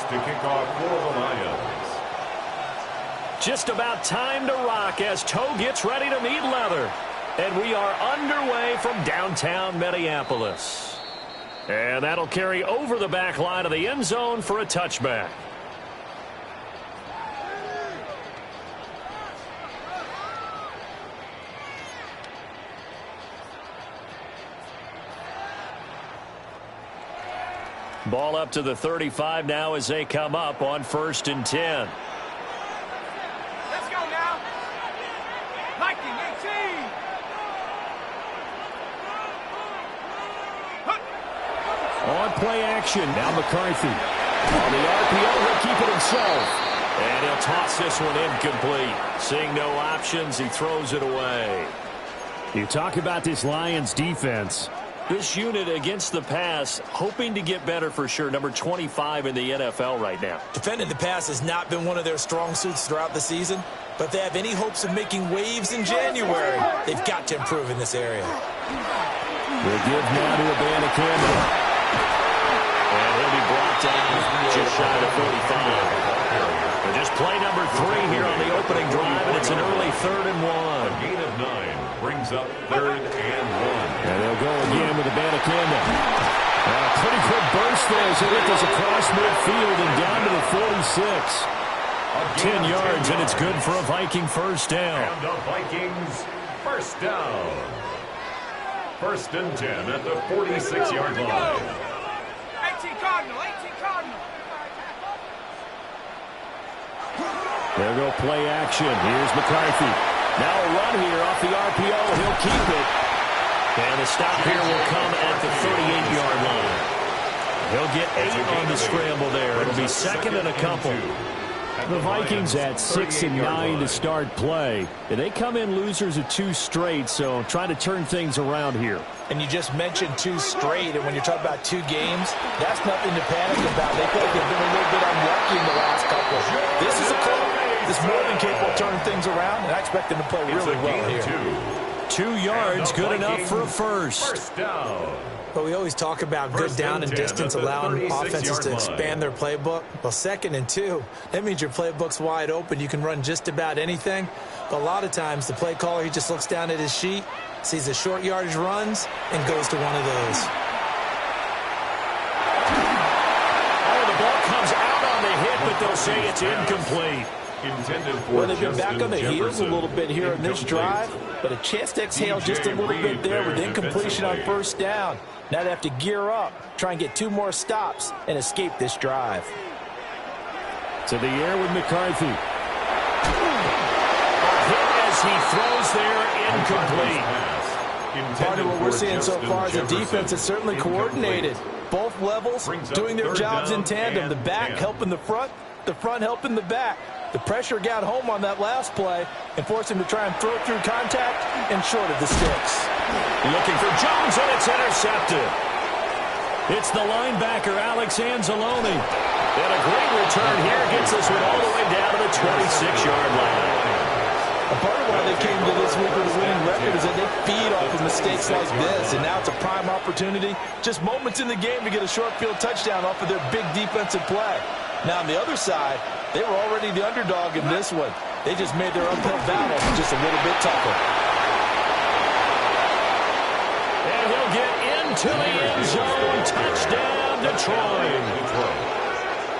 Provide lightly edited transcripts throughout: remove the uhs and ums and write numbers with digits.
to kick off for the Lions. Just about time to rock as Toe gets ready to meet leather. And we are underway from downtown Minneapolis. And that'll carry over the back line of the end zone for a touchback. Ball up to the 35 now as they come up on 1st and 10. Let's go now. Viking 18. On play action. Now McCarthy. On the RPO, he'll keep it himself. And he'll toss this one incomplete. Seeing no options, he throws it away. You talk about this Lions defense. This unit against the pass, hoping to get better for sure. Number 25 in the NFL right now. Defending the pass has not been one of their strong suits throughout the season. But if they have any hopes of making waves in January, they've got to improve in this area. We'll give now to Abanikanda. And he'll be brought down just shy of 45. And just play number 3 here on the opening drive, and it's an early 3rd and 1. A gain of 9 brings up 3rd and 1. And they'll go again with Abanikanda. A pretty quick burst there as he hit this across midfield and down to the 46. 10 yards, and it's good for a Viking first down. And the Vikings first down. 1st and 10 at the 46-yard line. 18 Cardinal, 18 Cardinal. There go play action. Here's McCarthy. Now a run here off the RPO. He'll keep it. And the stop here will come at the 38-yard line. He'll get 8 on the scramble there. It'll be 2nd and a couple. The Vikings at 6 and 9 to start play. And they come in losers of 2 straight, so trying to turn things around here. And you just mentioned 2 straight, and when you're talking about 2 games, that's nothing to panic about. They feel like they've been a little bit unlucky in the last couple. This is a club that's more than capable of turning things around, and I expect them to play really well here. 2 yards, good enough for a first. Down. But we always talk about good down and distance, allowing offenses to expand their playbook. Well, 2nd and 2, that means your playbook's wide open. You can run just about anything. But a lot of times, the play caller, he just looks down at his sheet, sees the short yardage runs, and goes to one of those. Oh, the ball comes out on the hit, but they'll say it's incomplete. Well, they've been back on the heels a little bit here in this drive, but a chance to exhale just a little bit there with incompletion on first down. Now they have to gear up, try and get 2 more stops, and escape this drive. To the air with McCarthy. A hit as he throws there, incomplete. Part of what we're seeing so far is the defense is certainly coordinated. Both levels doing their jobs in tandem. The back helping the front helping the back. The pressure got home on that last play and forced him to try and throw it through contact and short of the sticks. Looking for Jones, and it's intercepted. It's the linebacker, Alex Anzalone. And a great return here gets this one all the way down to the 26-yard line. A part of why they came to this week with a winning record is that they feed off of mistakes like this, and now it's a prime opportunity. Just moments in the game to get a short field touchdown off of their big defensive play. Now, on the other side, they were already the underdog in this one. They just made their uphill battle just a little bit tougher. And he'll get into the end zone. Touchdown, Detroit.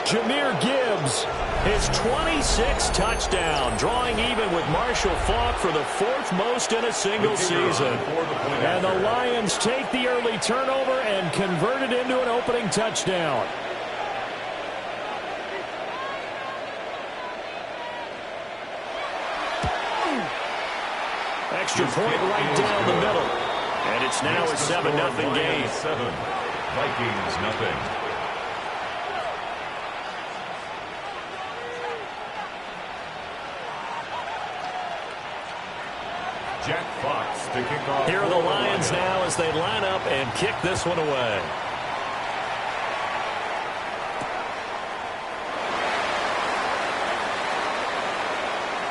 Jahmyr Gibbs, his 26th touchdown, drawing even with Marshall Faulk for the 4th most in a single season. And the Lions take the early turnover and convert it into an opening touchdown. Extra point right down the middle. And it's now a 7-0 game. 7. Vikings nothing. Jack Fox to kick off. Here are the Lions now as they line up and kick this one away.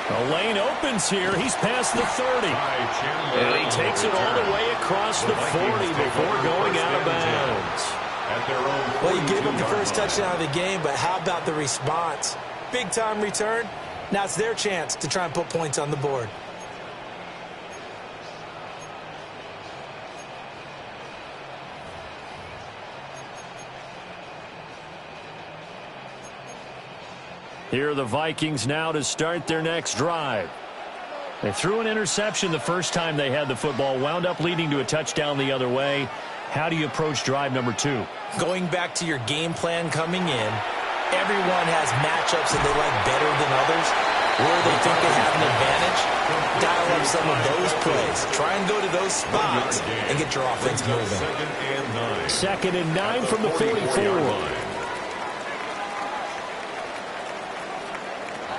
The lane opens here. He's past the 30. And he takes it all the way across the 40 before going out of bounds. at their own 42-yard line. Well, you gave up the first touchdown of the game, but how about the response? Big-time return. Now it's their chance to try and put points on the board. Here are the Vikings now to start their next drive. They threw an interception the first time they had the football, wound up leading to a touchdown the other way. How do you approach drive number 2? Going back to your game plan coming in, everyone has matchups that they like better than others. Where they think they have an advantage, dial up some of those plays. Try and go to those spots and get your offense moving. 2nd and 9 from the 44.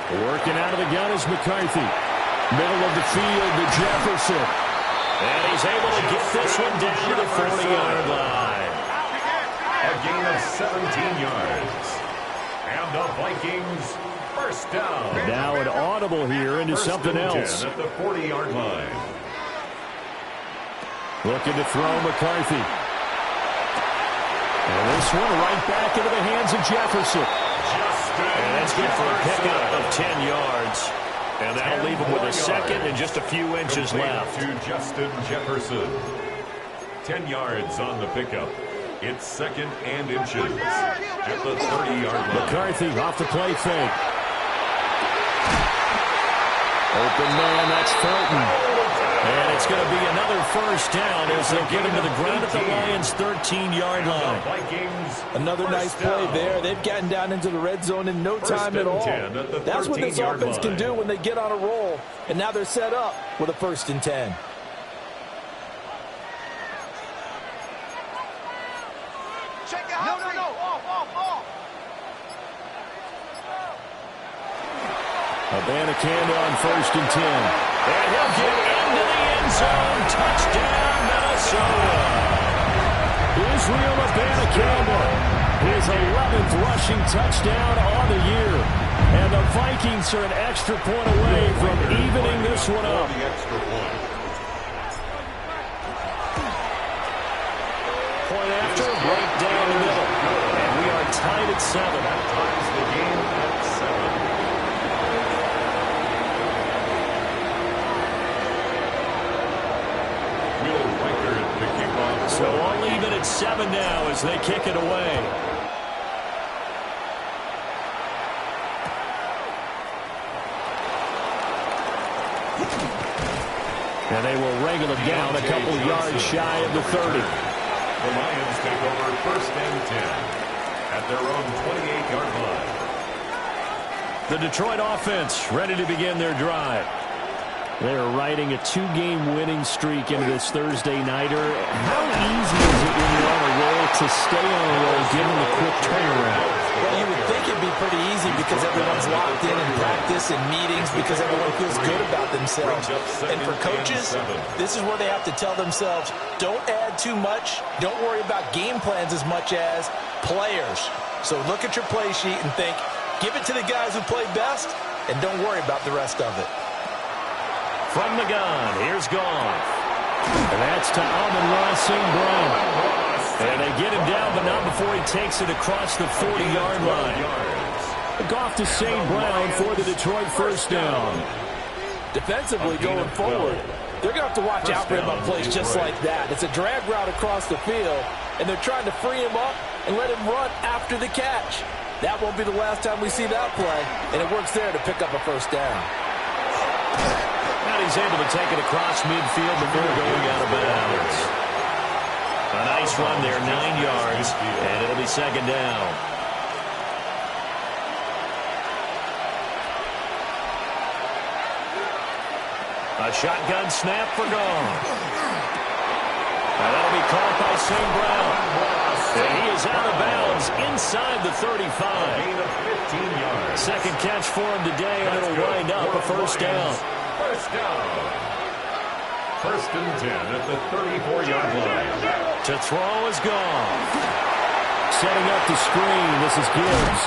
Working out of the gun is McCarthy. Middle of the field to Jefferson. And he's able to get this one down to the 40-yard line. A gain of 17 yards. And the Vikings first down. Now an audible here into something else. At the 40-yard line. Looking to throw McCarthy. And this one right back into the hands of Jefferson. And that's good for a pickup of 10 yards. And that'll leave him with a second and just a few inches left. To Justin Jefferson. 10 yards on the pickup. It's 2nd and inches at the 30-yard line. McCarthy off the play fake. Open man, that's Felton. And it's going to be another first down as they'll get him to the ground at the Lions' 13-yard line. Another nice play there. They've gotten down into the red zone in no time at all. That's what this offense can do when they get on a roll. And now they're set up with a 1st and 10. Abanikanda on 1st and 10. And he'll get into the end zone. Touchdown, Minnesota. Israel Abanikanda, his 11th rushing touchdown on the year. And the Vikings are an extra point away from evening this one up. Point after, right down the middle. And we are tied at 7. That ties the game at 7. So all even at 7 now as they kick it away. And they will wrangle it down a couple yards shy of the 30. The Lions take over 1st and 10 at their own 28-yard line. The Detroit offense ready to begin their drive. They're riding a 2-game winning streak into this Thursday nighter. How easy is it when you're on a roll to stay on a roll given the quick turnaround? Well, you would think it'd be pretty easy because everyone's locked in practice and meetings because everyone feels good about themselves. And for coaches, this is where they have to tell themselves, don't add too much. Don't worry about game plans as much as players. So look at your play sheet and think, give it to the guys who play best and don't worry about the rest of it. From the gun, here's Goff. And that's to Amon-Ra St. Brown. And they get him down, but not before he takes it across the 40-yard line. Goff to St. Brown for the Detroit first down. Defensively going forward, they're going to have to watch out for him on plays just like that. It's a drag route across the field, and they're trying to free him up and let him run after the catch. That won't be the last time we see that play, and it works there to pick up a first down. And he's able to take it across midfield before going out of bounds. A nice run there, 9 yards, and it'll be 2nd down. A shotgun snap for Goff. And that'll be caught by St. Brown. And he is out of bounds inside the 35. Second catch for him today, and it'll wind up a first down. First down. 1st and 10 at the 34-yard line. To throw is Goff. Setting up the screen, this is Gibbs.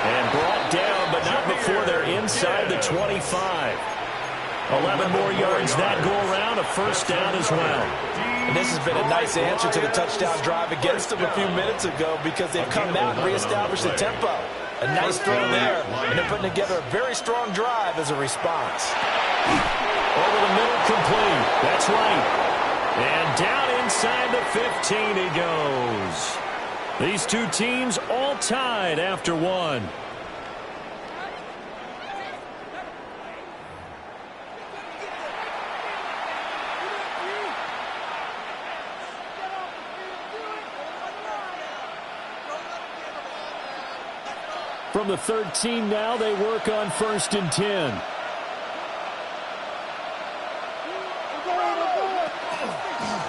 And brought down, but not before they're inside the 25. 11 more yards that go around, a first down as well. And this has been a nice answer to the touchdown drive against them a few minutes ago because they've come out and reestablished the tempo. A nice throw there, and they're putting together a very strong drive as a response. Over the middle, complete. That's right. And down inside the 15 he goes. These two teams all tied after one. From the 13 now, they work on 1st and 10.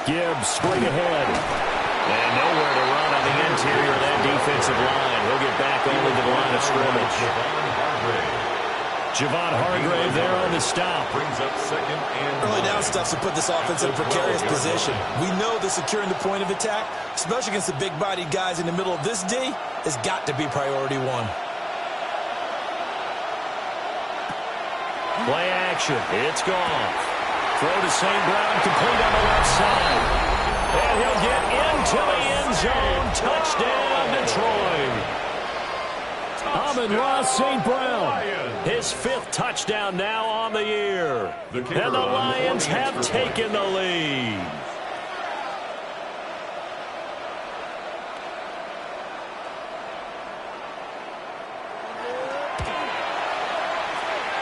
Gibbs straight ahead. And nowhere to run on the interior of that defensive line. He'll get back only to the line of scrimmage. Javon Hargrave there on the stop. Brings up 2nd and Early down stuff to put this offense in a precarious position. We know that securing the point of attack, especially against the big-bodied guys in the middle of this D, has got to be priority one. Play action. It's gone. Throw to St. Brown, complete on the left side. And he'll get into the end zone. Touchdown, Detroit. Amon-Ra St. Brown. His 5th touchdown now on the year. And the Lions have taken the lead.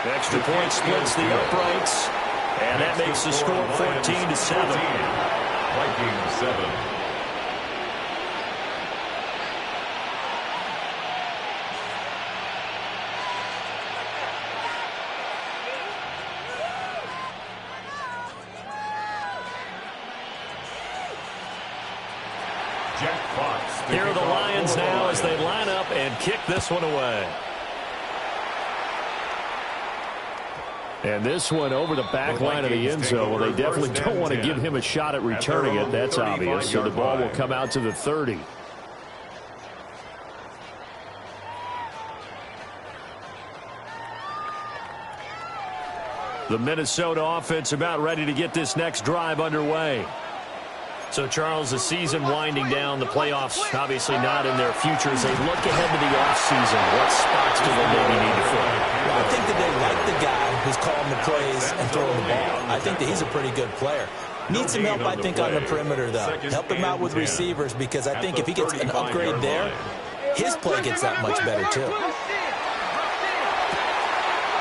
Extra point splits the uprights. And that makes the score 14-7. Vikings 7. Here are the Lions now as they line up and kick this one away. And this one over the back line of the end zone. Well, they definitely don't want to give him a shot at returning it. That's obvious. So the ball will come out to the 30. The Minnesota offense about ready to get this next drive underway. So, Charles, the season winding down, the playoffs obviously not in their future. As they look ahead to the offseason, what spots do they maybe need to fill? Well, I think that they like the guy who's calling the plays and throwing the ball. I think that he's a pretty good player. Needs some help, I think, on the perimeter, though. Help him out with receivers because I think if he gets an upgrade there, his play gets that much better, too.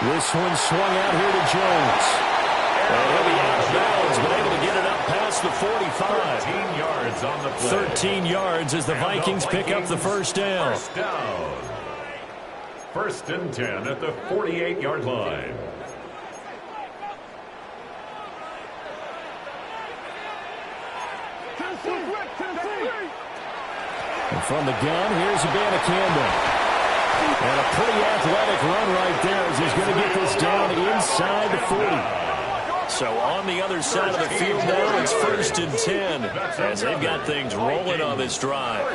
This one swung out here to Jones. And he'll be out of bounds, but able to get it up past the 45. 13 yards on the play. 13 yards as the Vikings pick up the first down. First down. 1st and 10 at the 48-yard line. And from the gun, here's Campbell. And a pretty athletic run right there as he's going to get this down inside the 40. So on the other side of the field now, it's 1st and 10 as they've got things rolling on this drive.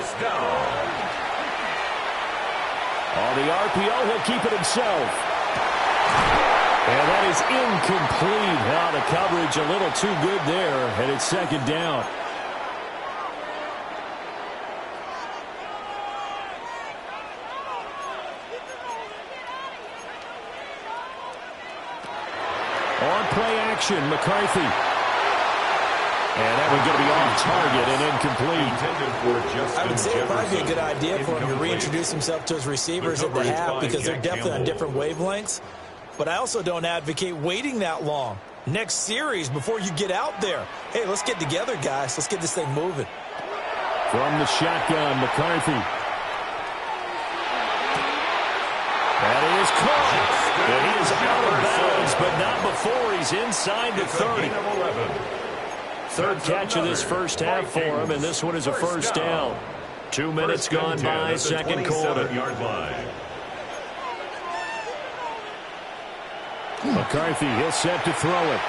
On the RPO, he'll keep it himself. And that is incomplete. Now the coverage a little too good there, and it's 2nd down. On play action, McCarthy. And that one's going to be off target and incomplete. I would say it might be a good idea for him to reintroduce himself to his receivers at the half because they're definitely on different wavelengths. But I also don't advocate waiting that long. Next series before you get out there. Hey, let's get together, guys. Let's get this thing moving. From the shotgun, McCarthy. That is caught. And he is out of bounds, but not before he's inside the 30. 3rd catch of this first half for him, and this one is a first down. 2 minutes gone by, 2nd quarter. McCarthy, he'll set to throw it.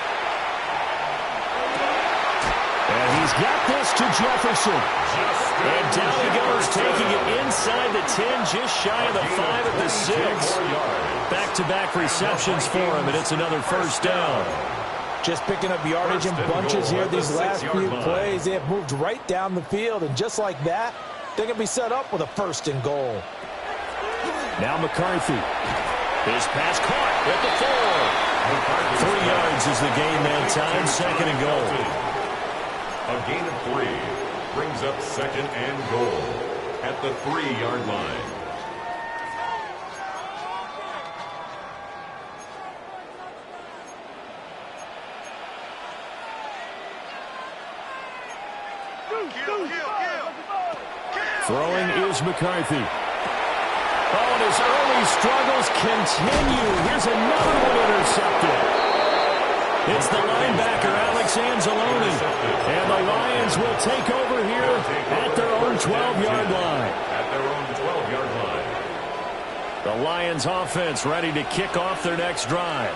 And he's got this to Jefferson. And down he goes, taking it inside the 10, just shy of the 5 at the 6. Back-to-back receptions for him, and it's another first down. Just picking up yardage in bunches here these last few plays. They have moved right down the field, and just like that, they're going to be set up with a 1st and goal. Now McCarthy. His pass caught at the 4. 3 yards is the gain that time, 2nd and goal. A gain of 3 brings up 2nd and goal at the 3-yard line. Throwing is McCarthy. Oh, and his early struggles continue. Here's another one intercepted. It's the linebacker, Alex Anzalone. And the Lions will take over here at their own 12-yard line. At their own 12-yard line. The Lions offense ready to kick off their next drive.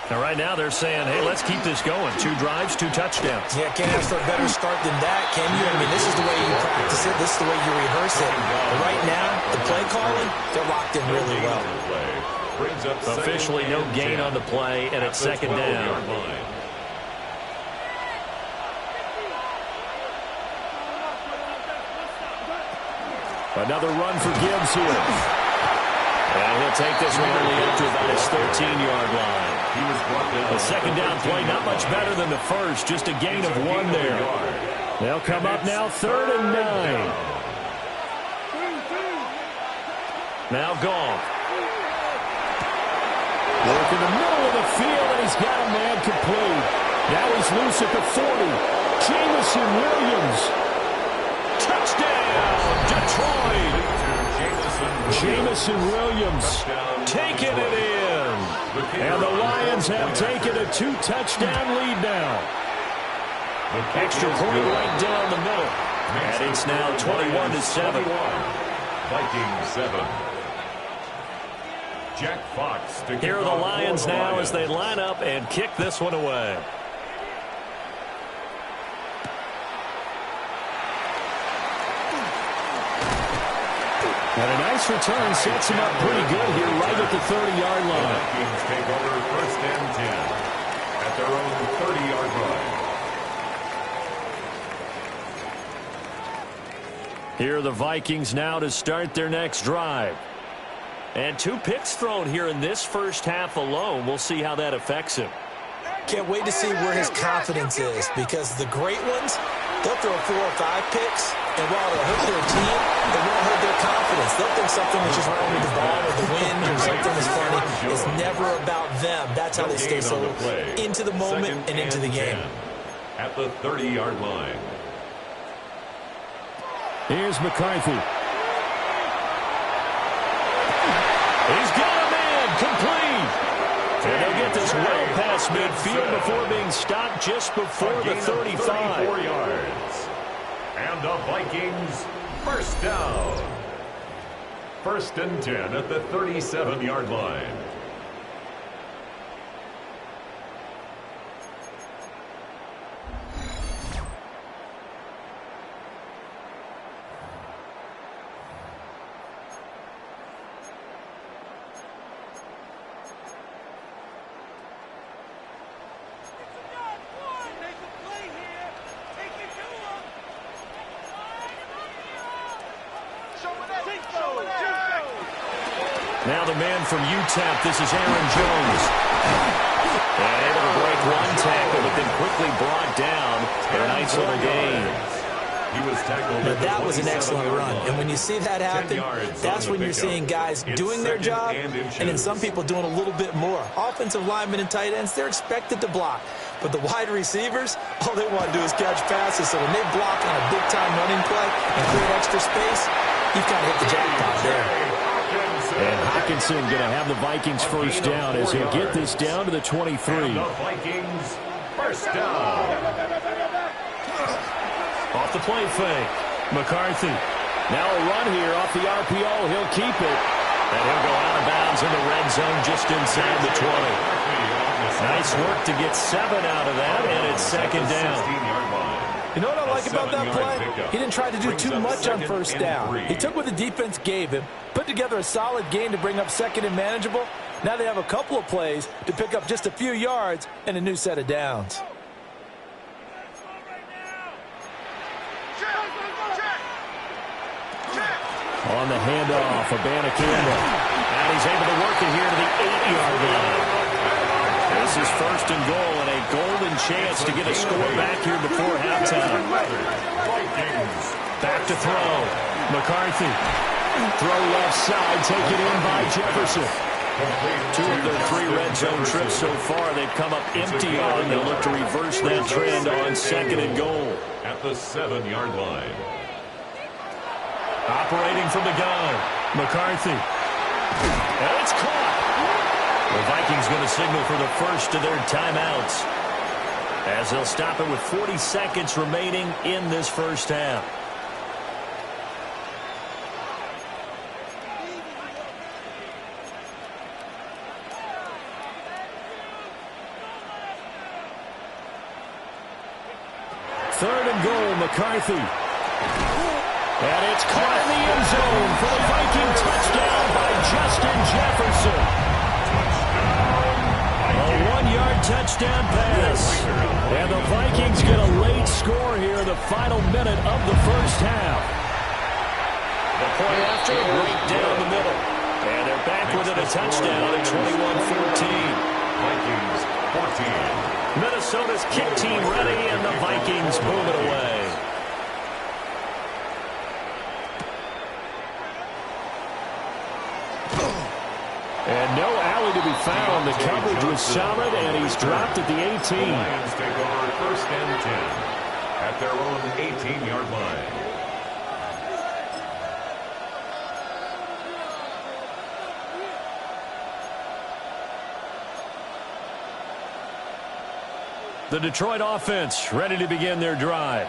Now, right now, they're saying, hey, let's keep this going. 2 drives, 2 touchdowns. Yeah, can't ask for a better start than that, can you? I mean, this is the way you practice it. This is the way you rehearse it. But right now, the play calling, they're locked in really well. Officially no gain on the play, and it's 2nd down. Another run for Gibbs here. And he'll take this one only up to about his 13-yard line. The 2nd down play, not much better than the first, just a gain of 1 there. They'll come up now 3rd and 9. Now Goff. Work in the middle of the field, and he's got a man complete. Now he's loose at the 40. Jamison Williams. Touchdown, Detroit. Jamison Williams taking it in. And the Lions have taken a 2-touchdown lead now. Extra point right down the middle. And it's now 21-7. Vikings 7. Jack Fox. Here are the Lions now as they line up and kick this one away. And a nice return sets him up pretty good here right at the 30-yard line. The Vikings take over 1st and 10 at their own 30-yard line. Here are the Vikings now to start their next drive. And 2 picks thrown here in this first half alone. We'll see how that affects him. Can't wait to see where his confidence is, because the great ones, they'll throw 4 or 5 picks, and while they'll hurt their team, they won't hurt their confidence. They'll think something is just wrong with the ball or the wind or something is funny. It's never about them. That's how they stay so into the moment and into the game. At the 30-yard line. Here's McCarthy. He's got a man complete. And they'll get this well past midfield before being stopped just before the 35. 34 yards. And the Vikings first down. 1st and 10 at the 37-yard line. Now the man from UTEP, this is Aaron Jones. And able to break 1 tackle, but then quickly brought down for a nice little gain. He was tackled. Now that was an excellent run. And when you see that happen, that's when you're seeing guys doing their job and then some people doing a little bit more. Offensive linemen and tight ends, they're expected to block. But the wide receivers, all they want to do is catch passes. So when they block on a big-time running play and create extra space, you've kind of hit the jackpot there. And Hockenson going to have the Vikings first down as he'll get this down to the 23. And the Vikings first down. Off the play fake. McCarthy. Now a run here off the RPO. He'll keep it. And he'll go out of bounds in the red zone just inside the 20. Nice work to get 7 out of that, and it's 2nd down. You know what I like about that play? He didn't try to do too much on first down. He took what the defense gave him, put together a solid game to bring up second and manageable. Now they have a couple of plays to pick up just a few yards and a new set of downs. On the handoff, Abanikanda. And he's able to work it here to the 8-yard line. This is first and goal and a golden chance to get a score back here before halftime. Back to throw. McCarthy. Throw left side, taken in by Jefferson. 2 of their 3 red zone trips so far, they've come up empty on. They'll look to reverse that trend on second and goal. At the 7-yard line. Operating from the gun, McCarthy. And it's caught. The Vikings going to signal for the first of their timeouts, as they'll stop it with 40 seconds remaining in this first half. Third and goal, McCarthy. And it's caught in the end zone for the Viking touchdown by Justin Jefferson. A 1-yard touchdown pass. And the Vikings get a late score here in the final minute of the first half. The point after, right down the middle. And they're back within a touchdown at 21-14. Vikings 14. Minnesota's kick team ready, and the Vikings move it away. And no alley to be found. The coverage was solid, and he's dropped at the 18. The Lions take over first and 10 at their own 18-yard line. The Detroit offense ready to begin their drive.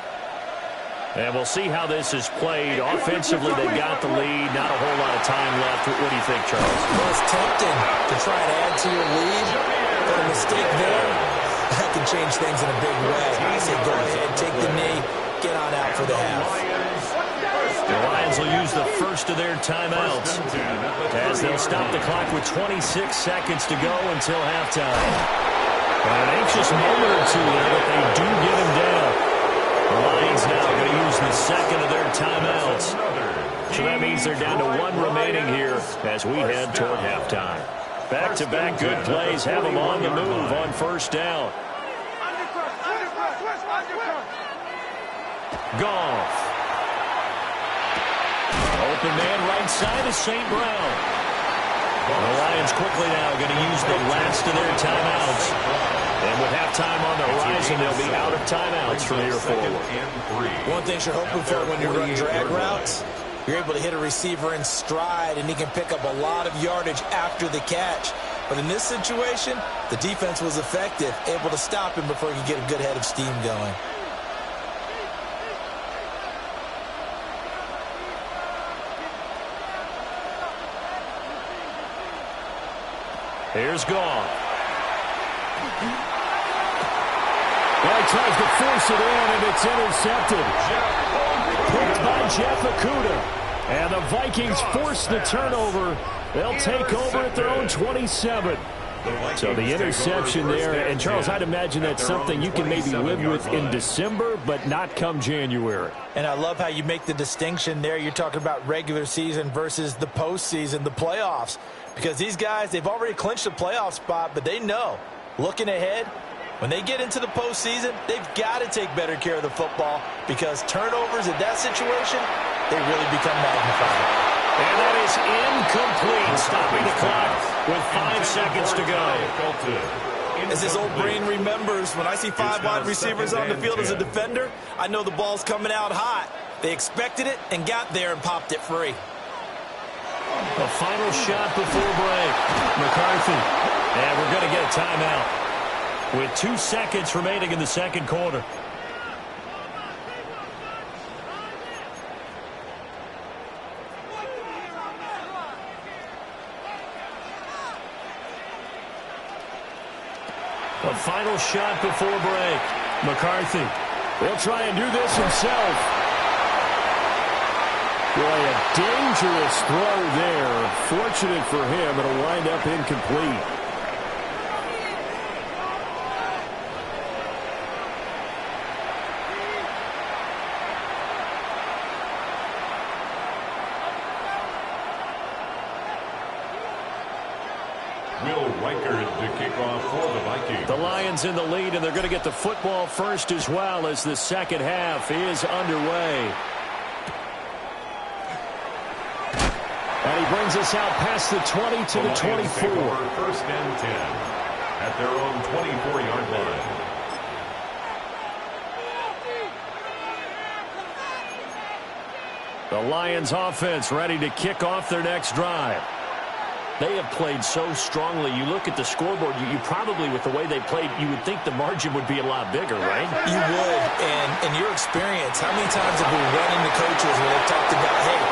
And we'll see how this is played. Offensively, they got the lead. Not a whole lot of time left. What do you think, Charles? Well, it's tempting to try and add to your lead, but a mistake there, that can change things in a big way. I say go ahead, take the knee, get on out for the half. The Lions will use the first of their timeouts, as they'll stop the clock with 26 seconds to go until halftime. An anxious moment or two there, but they do get him down. The Lions now going to use the second of their timeouts. So that means they're down to 1 remaining here as we head toward halftime. Back-to-back good plays have them on the move on first down. Goff. Open man right side is St. Brown. The Lions quickly now going to use the last of their timeouts. And with halftime on the horizon, they'll be out of timeouts from here forward. One thing you're hoping for when you run drag routes, you're able to hit a receiver in stride, and he can pick up a lot of yardage after the catch. But in this situation, the defense was effective, able to stop him before he could get a good head of steam going. Here's Goff. Well, he tries to force it in, and it's intercepted. Picked by Jeff Okudah. And the Vikings force the turnover. They'll take over at their own 27. So the interception there. And, Charles, I'd imagine that's something you can maybe live with in December, but not come January. And I love how you make the distinction there. You're talking about regular season versus the postseason, the playoffs. Because these guys, they've already clinched a playoff spot, but they know, looking ahead, when they get into the postseason, they've got to take better care of the football, because turnovers in that situation, they really become magnified. And that is incomplete, stopping the clock with 5 seconds to go. As his old brain remembers, when I see 5 wide receivers on the field as a defender, I know the ball's coming out hot. They expected it and got there and popped it free. A final shot before break. McCarthy. And we're going to get a timeout with 2 seconds remaining in the second quarter. A final shot before break. McCarthy. He'll try and do this himself. Boy, a dangerous throw there. Fortunate for him, it'll wind up incomplete. To kick off for the Vikings. The Lions in the lead, and they're going to get the football first as well as the second half is underway. And he brings us out past the 20 to the 24. First and 10 at their own 24-yard line. The Lions offense ready to kick off their next drive. They have played so strongly. You look at the scoreboard, you probably, with the way they played, you would think the margin would be a lot bigger, right? You would. And in your experience, how many times have we run into coaches where they've talked about, hey,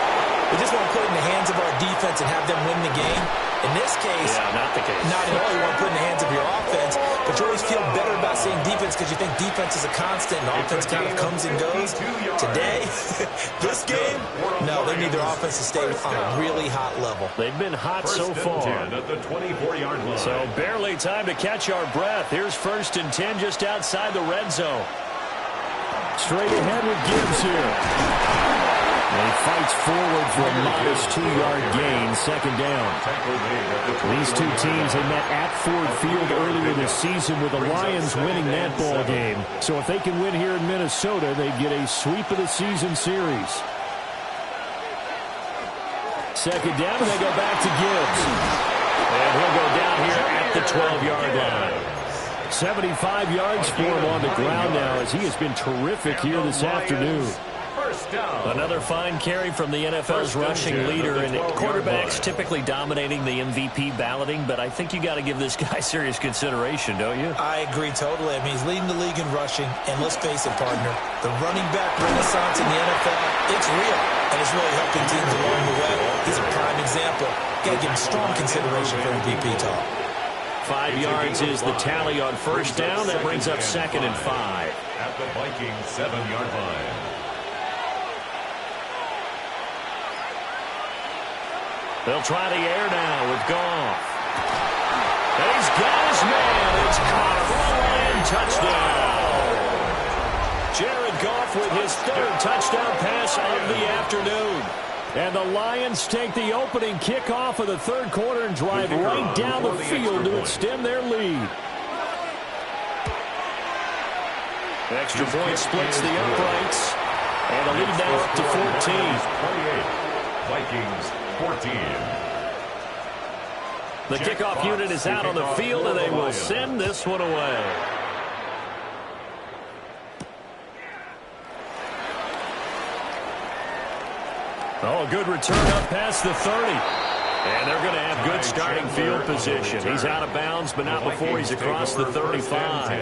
we just want to put it in the hands of our defense and have them win the game? In this case, not the case. Not at all. You want to put it in the hands of your offense, but you always feel better about saying defense because you think defense is a constant and offense kind of comes and goes. Today, this game, no, they need their offense to stay on a really hot level. They've been hot so far. At the 24-yard line. So barely time to catch our breath. Here's 1st and 10 just outside the red zone. Straight ahead with Gibbs here. And he fights forward for a modest 2-yard gain, second down. These two teams, they met at Ford Field earlier this season with the Lions winning that ball game. So if they can win here in Minnesota, they get a sweep of the season series. Second down, and they go back to Gibbs. And he'll go down here at the 12-yard line. 75 yards for him on the ground now as he has been terrific here this afternoon. Another fine carry from the NFL's rushing leader, and quarterbacks typically dominating the MVP balloting, but I think you got to give this guy serious consideration, don't you? I agree totally. I mean, he's leading the league in rushing, and let's face it, partner, the running back renaissance in the NFL, it's real, and it's really helping teams along the way. He's a prime example. Got to give him strong consideration for MVP talk. 5 yards is the tally on first down. That brings up 2nd and 5. At the Vikings 7-yard line. They'll try the air now with Goff. And he's got his man. It's caught for a Lion touchdown. Jared Goff with his 3rd touchdown pass of the afternoon. And the Lions take the opening kickoff of the 3rd quarter and drive right down the field to extend their lead. Extra point splits the uprights. And the lead now up to 14. 28. Vikings 14. The kickoff unit is out on the field, and they will send this one away. Oh, good return up past the 30. And they're going to have good starting field position. He's out of bounds, but not before he's across the 35.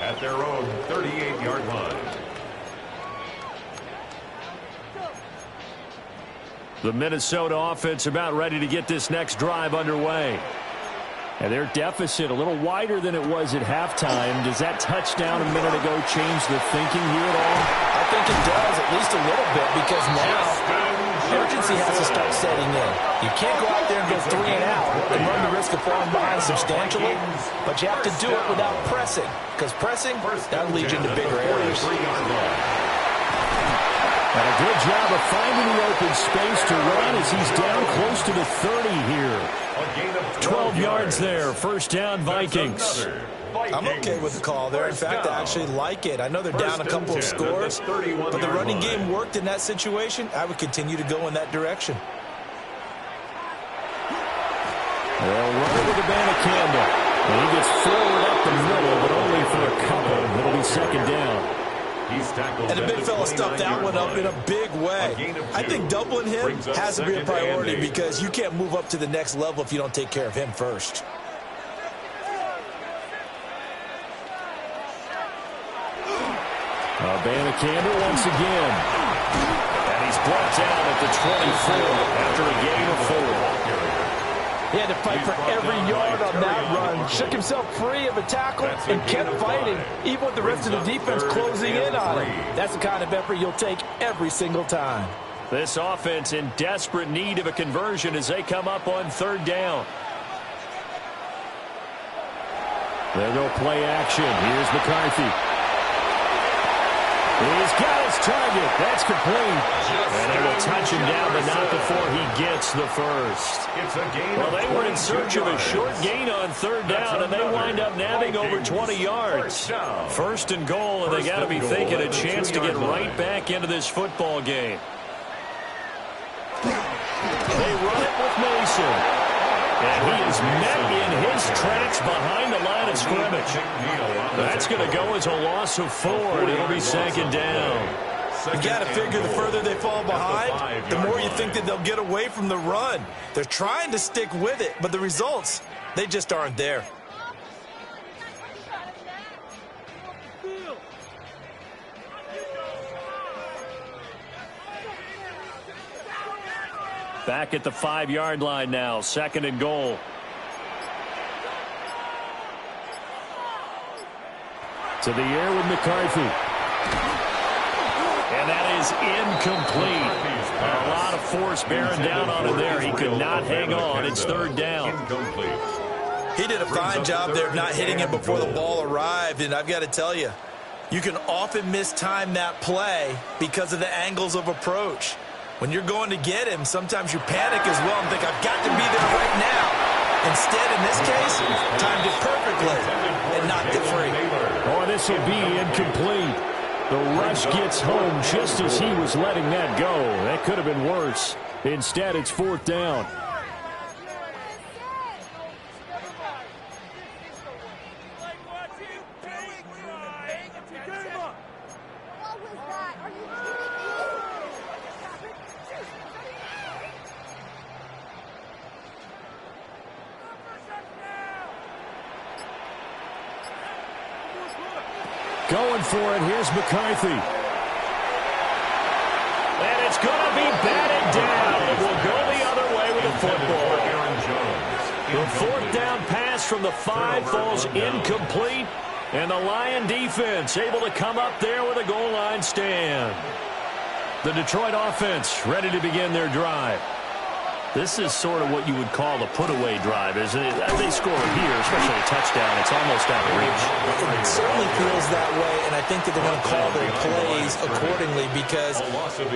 At their own 38-yard line. The Minnesota offense about ready to get this next drive underway. And their deficit a little wider than it was at halftime. Does that touchdown a minute ago change the thinking here at all? I think it does, at least a little bit, because now urgency has to start setting in. You can't go out there and go 3 and out and run the risk of falling behind substantially, but you have to do it without pressing, because pressing, that'll lead you into bigger errors. And a good job of finding the open space to run as he's down close to the 30 here. 12 yards there. First down, Vikings. I'm okay with the call there. In fact, I actually like it. I know they're down a couple of scores, but the running game worked in that situation. I would continue to go in that direction. Well, running with the Bandicanda. And he gets forward up the middle, but only for a couple. It'll be second down. And the big fella stuffed that one up in a big way. I think doubling him has to be a priority because you can't move up to the next level if you don't take care of him first. Bandicanda once again. And he's brought down at the 24 after a gain of 4. He had to fight for every yard on that run. Shook himself free of a tackle and kept fighting, even with the rest of the defense closing in on him. That's the kind of effort you'll take every single time. This offense in desperate need of a conversion as they come up on third down. There go play action. Here's McCarthy. He's got his target. That's complete. And they will touch him down, but not before he gets the first. Well, they were in search of a short gain on third down, and they wind up nabbing over 20 yards. First and goal, and they got to be thinking a chance to get right back into this football game. They run it with Mason. And he is met in his tracks behind the line of scrimmage. That's going to go as a loss of 4, and it'll be second down. You got to figure the further they fall behind, the more you think that they'll get away from the run. They're trying to stick with it, but the results, they just aren't there. Back at the 5-yard line now, second and goal. To the air with McCarthy. And that is incomplete. A lot of force bearing down on him there. He could not hang on. It's third down. He did a fine job there of not hitting him before the ball arrived, and I've got to tell you, you can often mistime that play because of the angles of approach. When you're going to get him, sometimes you panic as well and think, I've got to be there right now. Instead, in this case, timed it perfectly and knocked it free. Oh, this will be incomplete. The rush gets home just as he was letting that go. That could have been worse. Instead, it's fourth down. Going for it. Here's McCarthy. And it's going to be batted down. It will go the other way with the football. The fourth down pass from the 5 falls incomplete. And the Lion defense able to come up there with a goal line stand. The Detroit offense ready to begin their drive. This is sort of what you would call a put-away drive, isn't it? As they score here, especially a touchdown, it's almost out of reach. It certainly feels that way, and I think that they're going to call their plays accordingly because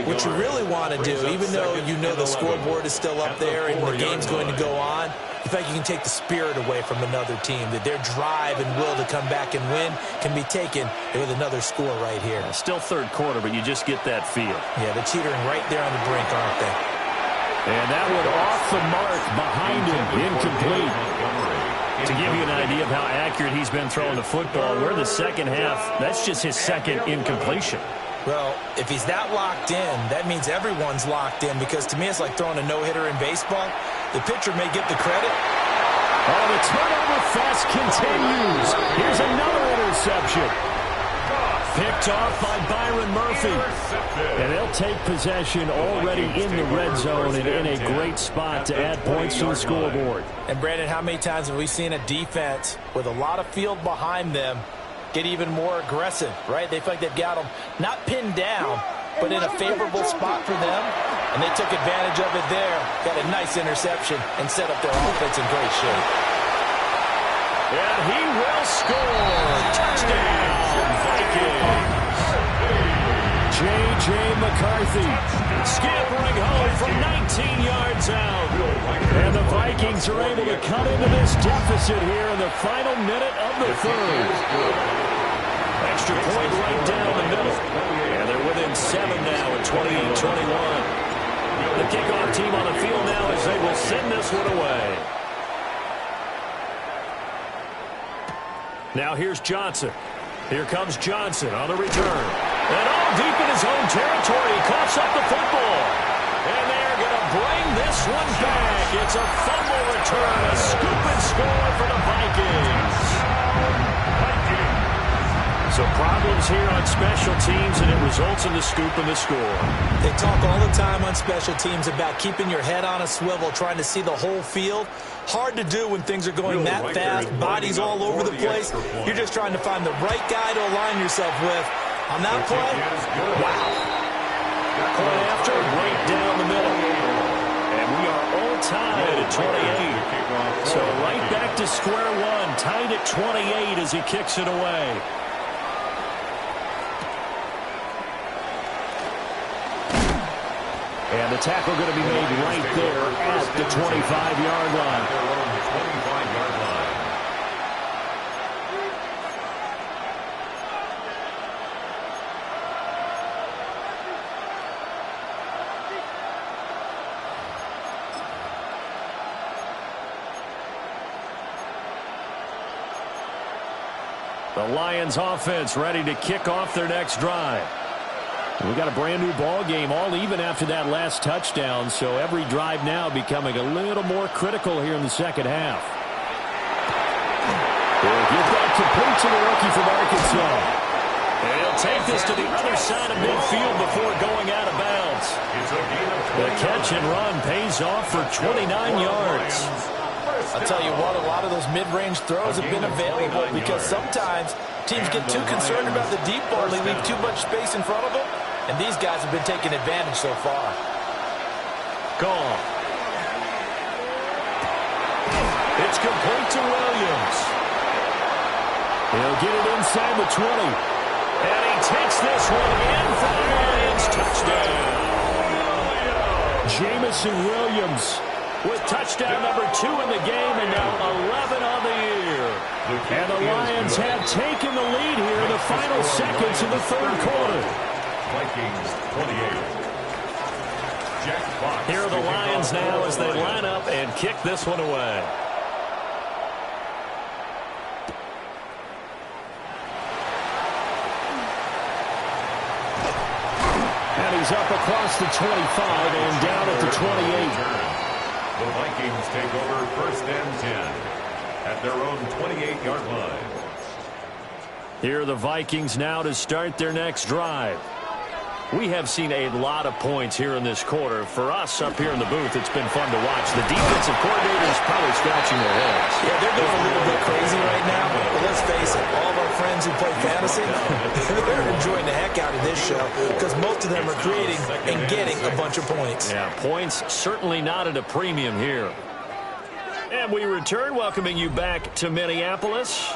what you really want to do, even though you know the scoreboard is still up there and the game's going to go on, the fact you can take the spirit away from another team, that their drive and will to come back and win can be taken with another score right here. Still third quarter, but you just get that feel. Yeah, they're teetering right there on the brink, aren't they? And that one off the mark behind him, incomplete. To give you an idea of how accurate he's been throwing the football, we're the second half. That's just his second incompletion. Well, if he's that locked in, that means everyone's locked in because to me it's like throwing a no-hitter in baseball. The pitcher may get the credit. Oh, the turnover fest continues. Here's another interception. Picked off by Byron Murphy. And they'll take possession already in the red zone and in a great spot to add points to the scoreboard. And, Brandon, how many times have we seen a defense with a lot of field behind them get even more aggressive, right? They feel like they've got them not pinned down, but in a favorable spot for them. And they took advantage of it there. Got a nice interception and set up their offense in great shape. And he will score. Touchdown, Vikings. J.J. McCarthy scampering home from 19 yards out. And the Vikings are able to cut into this deficit here in the final minute of the third. Extra point right down the middle. And they're within 7 now at 28-21. The kickoff team on the field now as they will send this one away. Now here's Johnson. Here comes Johnson on the return. And all deep in his own territory, he coughs up the football. And they're going to bring this one back. It's a fumble return, a scoop and score for the Vikings. So problems here on special teams, and it results in the scoop and the score. They talk all the time on special teams about keeping your head on a swivel, trying to see the whole field. Hard to do when things are going that fast, bodies all over the place. You're just trying to find the right guy to align yourself with. On that play, wow. Point after, right down the middle. And we are all tied at 28. So right back to square one, tied at 28 as he kicks it away. And the tackle going to be made right there at the 25-yard line. The Lions offense ready to kick off their next drive. We got a brand new ball game, all even after that last touchdown, so every drive now becoming a little more critical here in the second half. They'll get that complete to the rookie from Arkansas. And he'll take this to the other side of midfield before going out of bounds. The catch and run pays off for 29 yards. I'll tell you what, a lot of those mid-range throws have been available because sometimes teams get too concerned about the deep ball and they leave too much space in front of them. And these guys have been taking advantage so far. Gone. It's complete to Williams. He'll get it inside the 20. And he takes this one in for the Lions. Touchdown. Jamison Williams with touchdown number 2 in the game and now 11 on the year. And the Lions have taken the lead here in the final seconds of the third quarter. Vikings 28. Jack Fox. Here are the Lions now as they line up and kick this one away. And he's up across the 25 and down at the 28. The Vikings take over first and 10 at their own 28-yard line. Here are the Vikings now to start their next drive. We have seen a lot of points here in this quarter. For us up here in the booth, it's been fun to watch. The defensive coordinators probably scratching their heads. Yeah, they're going a little bit crazy right now. But let's face it, all of our friends who play fantasy, they're enjoying the heck out of this show because most of them are creating and getting a bunch of points. Yeah, points certainly not at a premium here. And we return, welcoming you back to Minneapolis.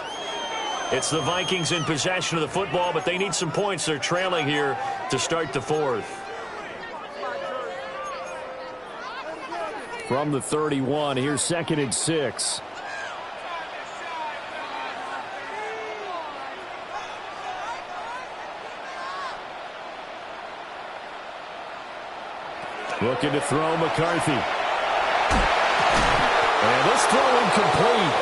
It's the Vikings in possession of the football, but they need some points. They're trailing here to start the fourth. From the 31, here's 2nd and 6. Looking to throw McCarthy. And this throw incomplete.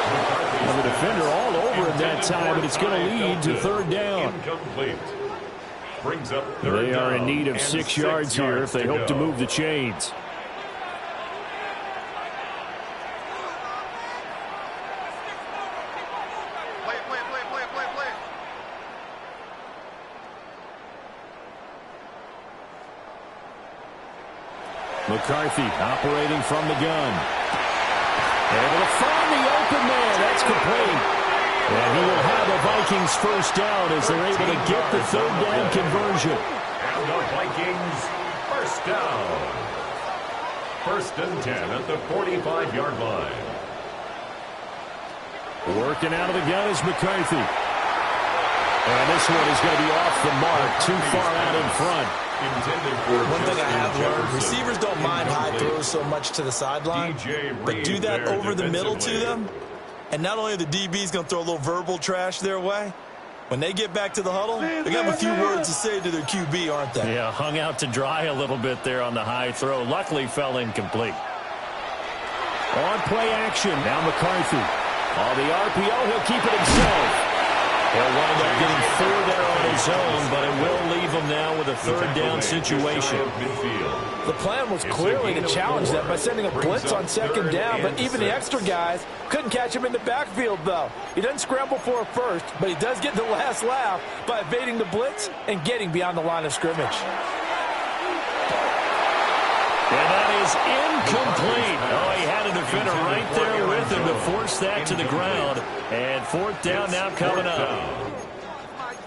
And the defender all over it that time, but it's going to lead to third down. Brings up third They are in down need of 6 yards here if they hope to move the chains. McCarthy operating from the gun. Able to find the open man. That's complete. And he will have the Vikings first down as they're able to get the third down conversion. And the Vikings first down. First and 10 at the 45-yard line. Working out of the gun is McCarthy. And this one is going to be off the mark, too far out in front. One thing I have learned, receivers don't mind high throws so much to the sideline, but do that over the middle to them, and not only are the DBs going to throw a little verbal trash their way, when they get back to the huddle, they're going to have a few words to say to their QB, aren't they? Yeah, hung out to dry a little bit there on the high throw. Luckily fell incomplete. On play action, now McCarthy. On the RPO, he'll keep it himself. He'll wind up getting 4 there on his own, but it will leave him now with a third down situation. The plan was clearly to challenge them by sending a blitz on second down, but even the extra guys couldn't catch him in the backfield, though. He doesn't scramble for a first, but he does get the last laugh by evading the blitz and getting beyond the line of scrimmage. And that is incomplete. Oh, he had a defender right there with force that to the ground. And fourth down now coming up.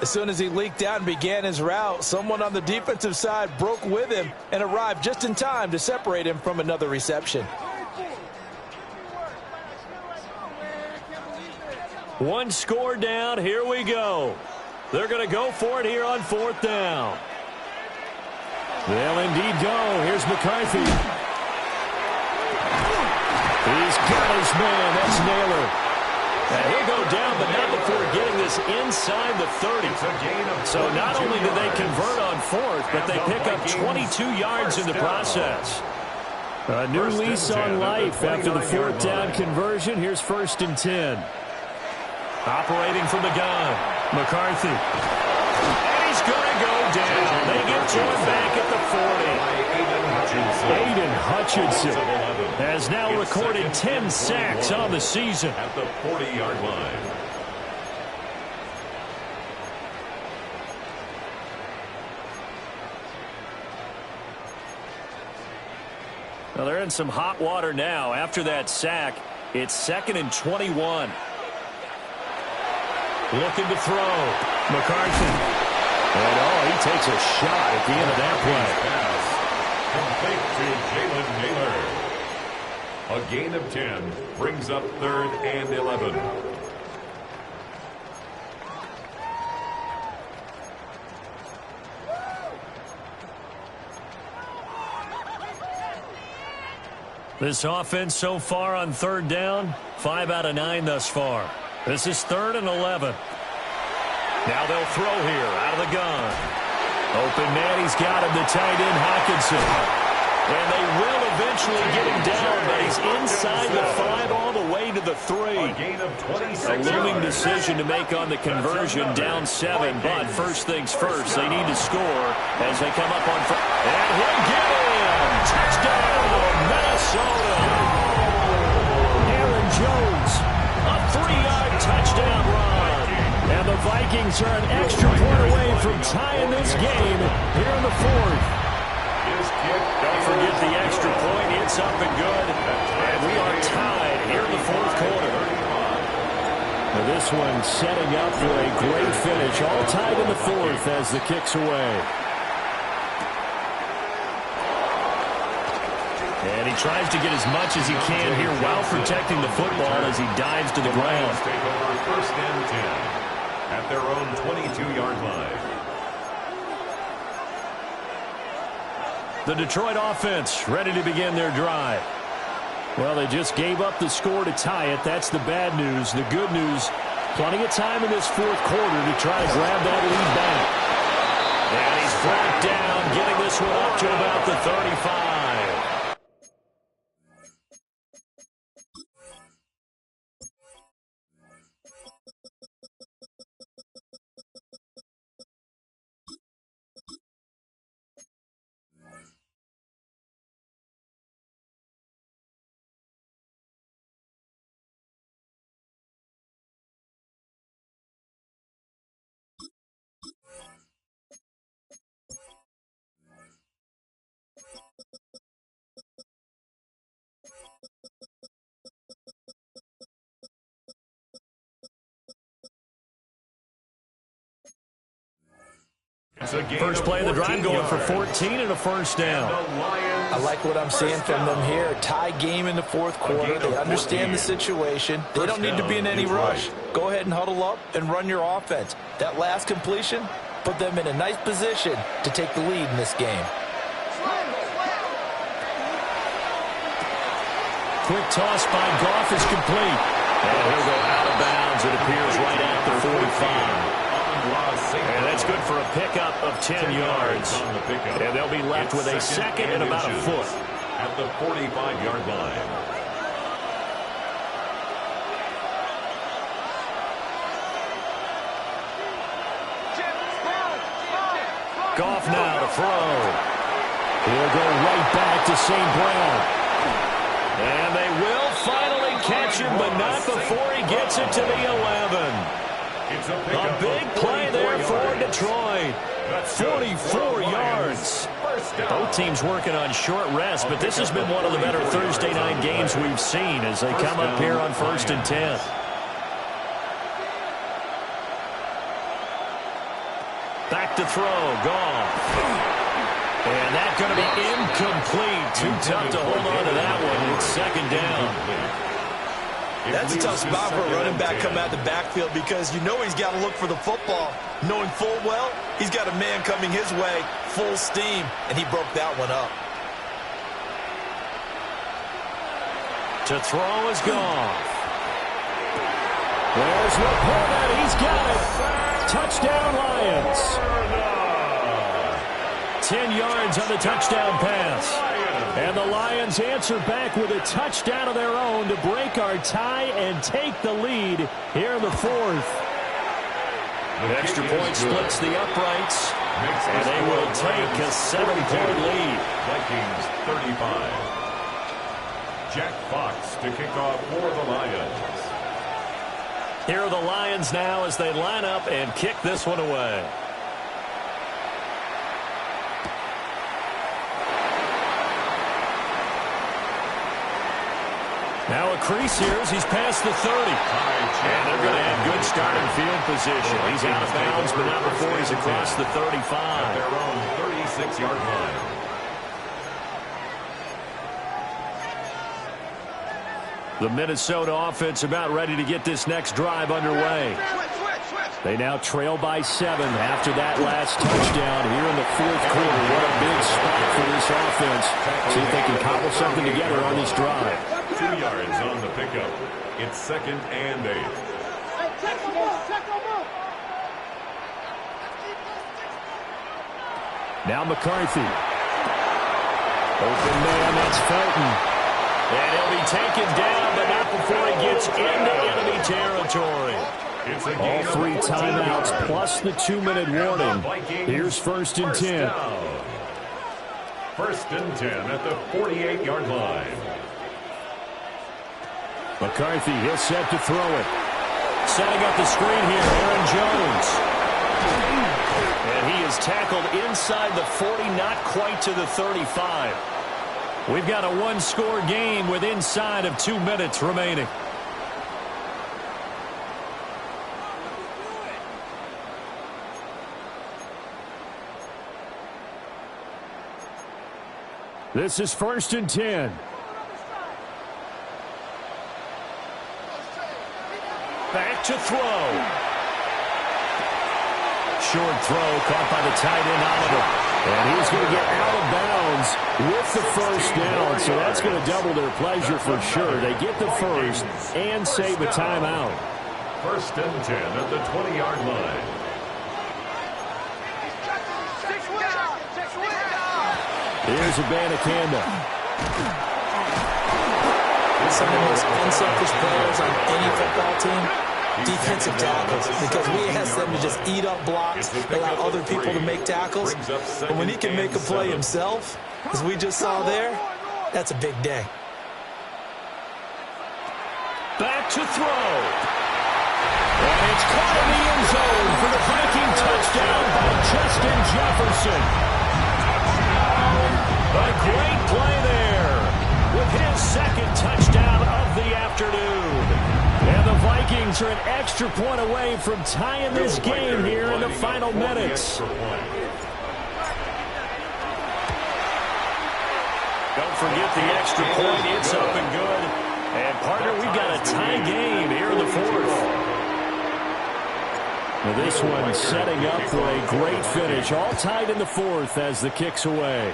As soon as he leaked out and began his route, someone on the defensive side broke with him and arrived just in time to separate him from another reception. One score down. Here we go. They're going to go for it here on fourth down. They'll indeed go. Here's McCarthy. He's got his man. That's Naylor. And he'll go down, but not before getting this inside the 30. So not only do they convert on fourth, but they pick up 22 yards in the process. A new lease on life after the fourth down conversion. Here's 1st and 10. Operating from the gun, McCarthy. And he's going to go down. They get to him back at the 40. Aiden Hutchinson has now recorded 10 sacks on the season. At the 40-yard line. Well, they're in some hot water now. After that sack, it's 2nd and 21. Looking to throw. McCarthy. And he takes a shot at the end of that play. Complete to Jalen Naylor. A gain of 10 brings up 3rd and 11. This offense so far on 3rd down, 5 out of 9 thus far. This is 3rd and 11. Now they'll throw here out of the gun. Open man, he's got him, the tight end Hawkinson. And they will eventually get him down, but he's inside the 5 all the way to the 3. A looming decision to make on the conversion, down 7. But first things first, they need to score as they come up on first. And he'll get in! Touchdown, Minnesota! Aaron Jones, a 3-yard touchdown run. And the Vikings are an extra point away from tying this game here in the 4th. Don't forget the extra point. It's up and good. And we are tied here in the 4th quarter. Now this one setting up for a great finish. All tied in the 4th as the kick's away. And he tries to get as much as he can here while protecting the football as he dives to the ground. Take over 1st and 10 at their own 22-yard line. The Detroit offense ready to begin their drive. Well, they just gave up the score to tie it. That's the bad news. The good news, plenty of time in this 4th quarter to try to grab that lead back. And he's flat down, getting this one up to about the 35. First play of the drive going for 14 and a first down. I like what I'm seeing from them here. A tie game in the 4th quarter. They understand the situation. They don't need to be in any rush. Go ahead and huddle up and run your offense. That last completion put them in a nice position to take the lead in this game. Quick toss by Goff is complete. And he'll go out of bounds. It appears right at the 45. And that's good for a pickup of 10 yards. And they'll be left with a 2nd and about a foot. At the 45-yard line. Goff now to throw. He'll go right back to St. Brown. And they will finally catch him, but not before he gets it to the 11. A big play there for Detroit. 44 yards. Both teams working on short rest, but this has been one of the better Thursday night games we've seen as they come up here on 1st and 10. Back to throw, gone. And that's going to be incomplete. Too tough to hold on to that one. It's 2nd down. That's a tough spot for a running back coming out the backfield because you know he's got to look for the football, knowing full well he's got a man coming his way, full steam, and he broke that one up. To throw is gone. There's Laporta. He's got it. Touchdown, Lions. 10 yards on the touchdown pass. And the Lions answer back with a touchdown of their own to break our tie and take the lead here in the 4th. The extra point splits the uprights, and they will take a 7-point lead. Vikings 35. Jack Fox to kick off for the Lions. Here are the Lions now as they line up and kick this one away. Now a crease here as he's past the 30. And they're going to have good starting field position. He's out of bounds, but not before he's across the 35. At their own 36-yard line. The Minnesota offense about ready to get this next drive underway. They now trail by 7 after that last touchdown here in the 4th quarter. What a big spot for this offense. See if they can cobble something together on this drive. 2 yards on the pickup. It's 2nd and 8. Now McCarthy. Open man, that's Felton. And he'll be taken down, but not before he gets into enemy territory. All 3 timeouts plus the 2-minute warning. Here's 1st and 10. 1st and 10 at the 48-yard line. McCarthy, he'll set to throw it. Setting up the screen here, Aaron Jones. And he is tackled inside the 40, not quite to the 35. We've got a 1-score game with inside of 2 minutes remaining. This is 1st and 10. Back to throw. Short throw caught by the tight end Oliver. And he's going to get out of bounds with the 1st down. So that's going to double their pleasure for sure. They get the 1st and save a timeout. 1st and 10 at the 20-yard line. Here's Abanikanda. Some of the most unselfish players on any football team, defensive tackles, because we ask them to just eat up blocks, allow other people to make tackles. But when he can make a play himself, as we just saw there, that's a big day. Back to throw. And it's caught in the end zone for the Viking touchdown by Justin Jefferson. A great play there with his 2nd touchdown of the afternoon. And the Vikings are an extra point away from tying this game here in the final minutes. Don't forget the extra point. It's up and good. And, partner, we've got a tie game here in the 4th. Now this one setting up for a great finish. All tied in the 4th as the kick's away.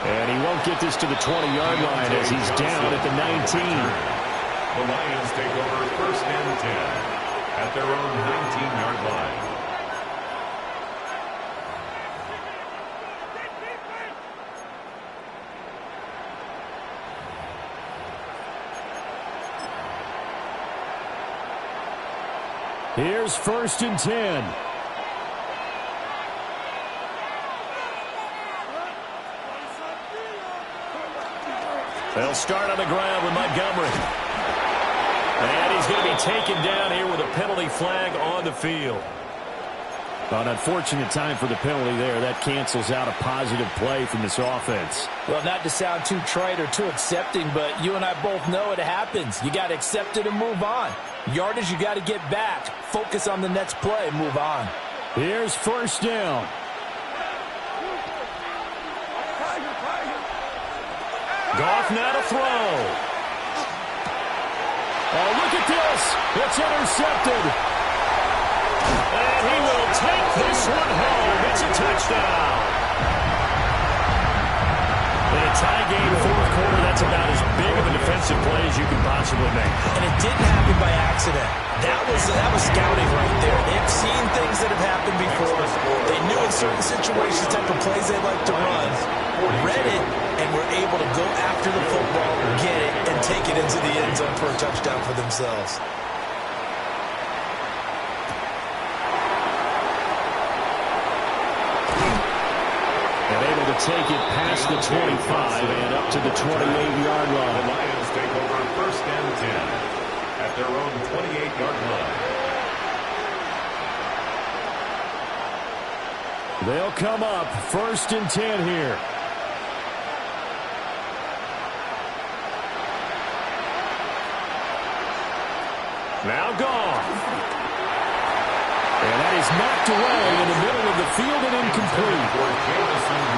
And he won't get this to the 20-yard line as he's down at the 19. The Lions take over 1st and 10 at their own 19-yard line. Here's 1st and 10. They'll start on the ground with Montgomery. And he's going to be taken down here with a penalty flag on the field. An unfortunate time for the penalty there. That cancels out a positive play from this offense. Well, not to sound too trite or too accepting, but you and I both know it happens. You got to accept it and move on. Yardage, you got to get back. Focus on the next play and move on. Here's first down. Goff now to throw. Oh, look at this. It's intercepted. And he will take this one home. It's a touchdown. In a tie game, fourth quarter, that's about as big of a defensive play as you can possibly make. And it didn't happen by accident. That was scouting right there. They've seen things that have happened before. They knew in certain situations type of plays they like to run, read it, and were able to go after the football, get it, and take it into the end zone for a touchdown for themselves. And able to take it past the 25 and up to the 28-yard line. The Lions take over first and 10 at their own 28-yard line. They'll come up first and 10 here. Now Goff. And that is knocked away in the middle of the field and incomplete.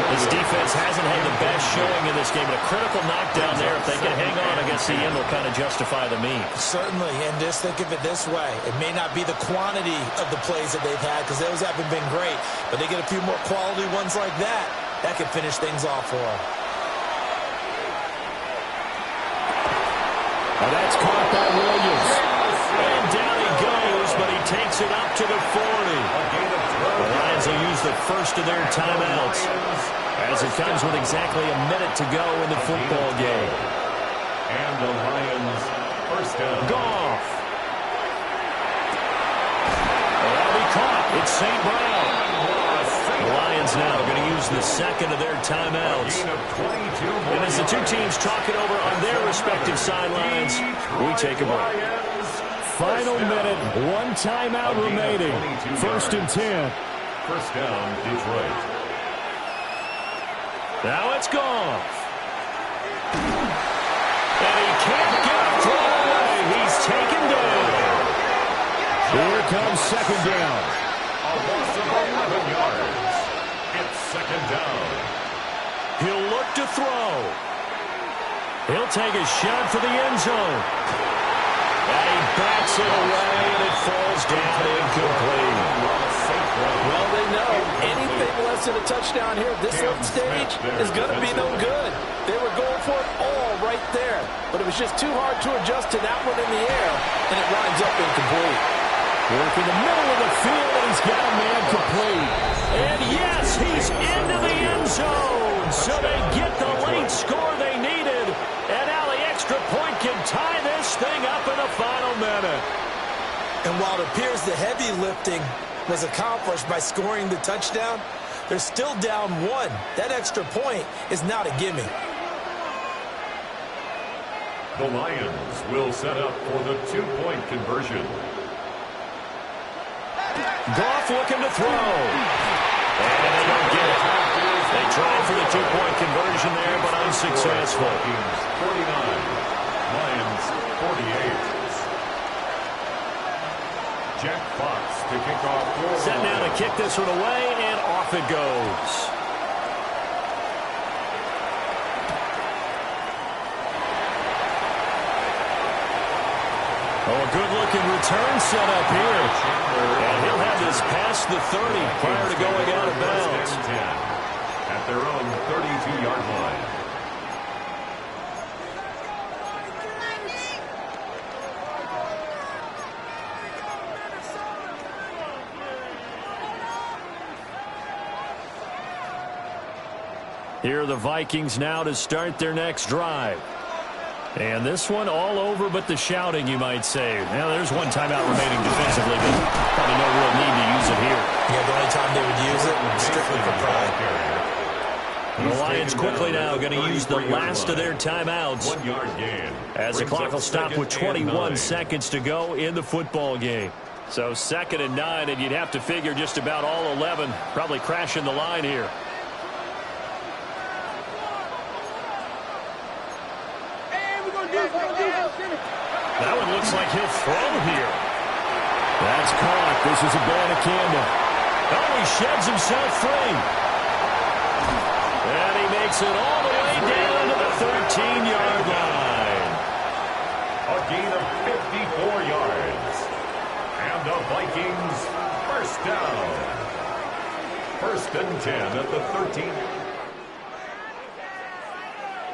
This defense hasn't had the best showing in this game, but a critical knockdown there. If they can hang on against the end, will kind of justify the means. Certainly, and just think of it this way. It may not be the quantity of the plays that they've had, because those haven't been great, but they get a few more quality ones like that. That could finish things off for them. Now that's caught by Williams. And down he goes, but he takes it up to the 40. The Lions will use the first of their timeouts as it comes with exactly a minute to go in the football game. And the Lions first down. Goff. That'll be caught. It's St. Brown. The Lions now going to use the second of their timeouts. And as the two teams talk it over on their respective sidelines, we take a break. Final minute, one timeout remaining. First and 10. First down, Detroit. Now it's Goff. And he can't get a throw away. He's taken down. Here comes second down. A loss of 11 yards. It's second down. He'll look to throw. He'll take a shot for the end zone. And he backs it away, and it falls down incomplete. Well, they know anything less than a touchdown here at this late stage is going to be no good. They were going for it all right there, but it was just too hard to adjust to that one in the air, and it winds up incomplete. Work in the middle of the field, and he's got a man complete. And yes, he's into the end zone, so they get the late score they needed. And now the extra point can tie this thing up in the final minute. And while it appears the heavy lifting was accomplished by scoring the touchdown, they're still down one. That extra point is not a gimme. The Lions will set up for the two-point conversion. Goff looking to throw. And they don't get it. They tried for the two-point conversion there, but unsuccessful. 49, Lions 48. Jack Fox to kick off. Set now to kick this one away, and off it goes. Oh, a good-looking return set up here. And he'll have this past the 30 prior to going out of bounds. At their own 32-yard line. Here are the Vikings now to start their next drive. And this one all over but the shouting, you might say. Now, there's one timeout remaining defensively, but probably no real need to use it here. Yeah, the only time they would use it, strictly for pride. The Lions quickly now going to use the last of their timeouts. 1 yard gain. As the clock will stop with 21 seconds to go in the football game. So 2nd and 9, and you'd have to figure just about all 11 probably crashing the line here. That one looks like he'll throw here. That's caught. This is a Banacanda. Oh, he sheds himself free. And he makes it all the way down to the 13-yard line. A gain of 54 yards. And the Vikings first down. 1st and 10 at the 13.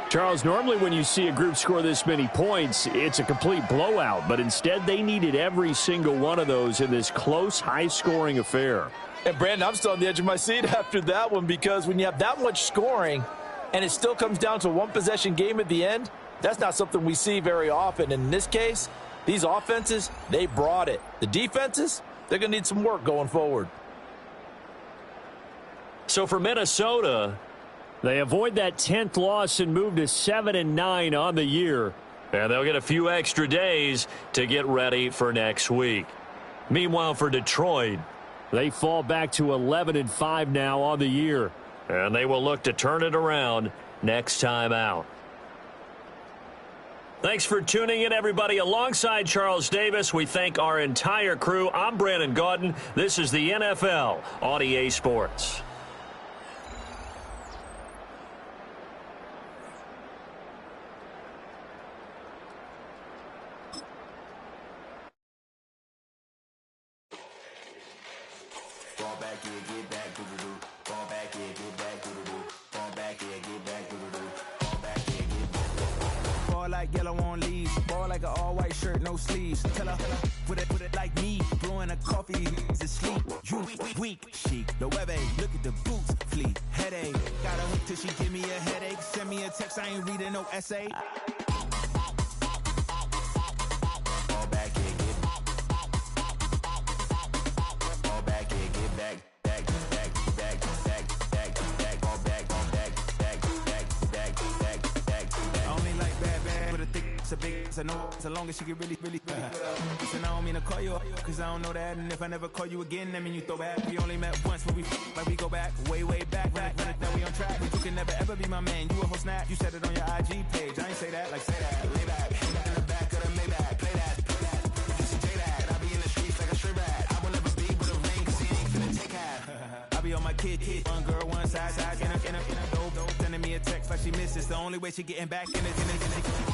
Charles, normally when you see a group score this many points, it's a complete blowout. But instead, they needed every single one of those in this close, high-scoring affair. And, Brandon, I'm still on the edge of my seat after that one because when you have that much scoring and it still comes down to a one-possession game at the end, that's not something we see very often. And in this case, these offenses, they brought it. The defenses, they're going to need some work going forward. So for Minnesota, they avoid that 10th loss and move to 7-9 on the year. and they'll get a few extra days to get ready for next week. Meanwhile, for Detroit, they fall back to 11-5 now on the year. And they will look to turn it around next time out. Thanks for tuning in, everybody. Alongside Charles Davis, we thank our entire crew. I'm Brandon Gaudin. This is the NFL on EA Sports. Fall back, yeah, get back, doo-doo-doo. Fall back, yeah, get back, doo-doo-doo. Fall back, yeah, get back, doo-doo-doo. Fall back, yeah, get back. Fall like yellow on leaves. Ball like an all-white shirt, no sleeves. Tell her, put it like me. Blowing a coffee, is asleep. You weak, chic. The web look at the boots, fleet. Headache, got a hook till she give me a headache. Send me a text, I ain't reading no essay. Fall back, yeah, get back. Fall back, yeah, get back. A big, so no, so long as she can really Listen, I don't mean to call you up, cause I don't know that. And if I never call you again, that mean you throw back. We only met once, but we go back, way back. Run it, now we on track. But you can never ever be my man. You a whole snap, you said it on your IG page. I ain't say that, like say that. Lay back, in the back of the Maybach. Play that. Just say that. I be in the streets like a stray rat. I will never be with a ring, cause he ain't finna take half. I be on my kid, one girl, one side, in a dope. Sending me a text like she misses. The only way she getting back in it.